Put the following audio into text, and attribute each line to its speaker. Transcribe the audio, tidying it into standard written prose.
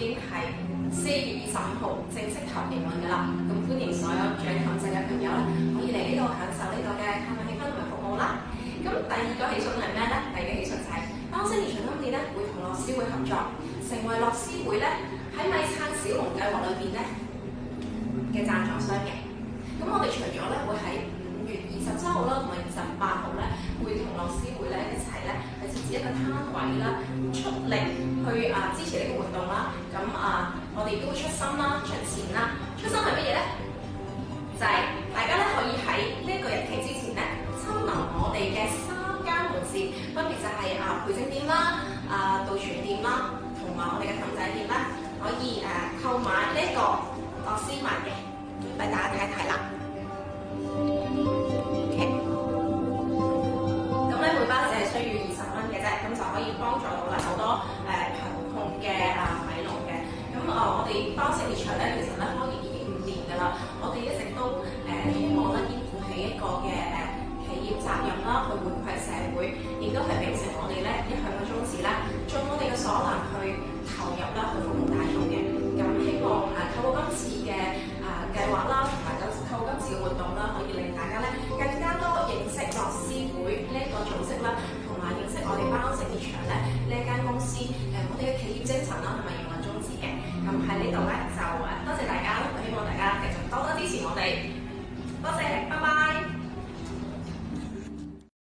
Speaker 1: 經係4月25號正式投營運㗎啦。咁歡迎所有住喺琴井嘅朋友咧，可以嚟呢度享受呢度嘅購物氣氛同埋服務啦。咁第二個喜訊係咩咧？第二個喜訊就係當星年長今年咧會同樂施會合作，成為樂施會咧喺米撐小農計劃裏邊咧嘅贊助商嘅。咁我哋除咗咧會喺5月27號啦同埋28號咧，會同樂施會咧一齊咧係設置一個攤位啦，出力去支持呢個活動啦。咁我哋都會出心啦、出錢啦。出心係乜嘢咧？就係大家咧可以喺呢一個日期之前咧，親臨我哋嘅3間門市，分別就係培正店啦、道泉店啦，同埋我哋嘅氹仔店啦，可以購買呢一個樂施米嘅，俾大家睇一睇啦。咁咧每包只係需要20蚊嘅啫，咁就可以幫助到好多貧窮嘅米農嘅。咁我哋包食列場咧，其實咧開業已經5年㗎啦，我哋一直都希望咧肩負起一個嘅企業責任啦，去回饋社會，亦都係秉承我哋咧一向嘅宗旨啦，盡我哋嘅所能去投入啦，去服務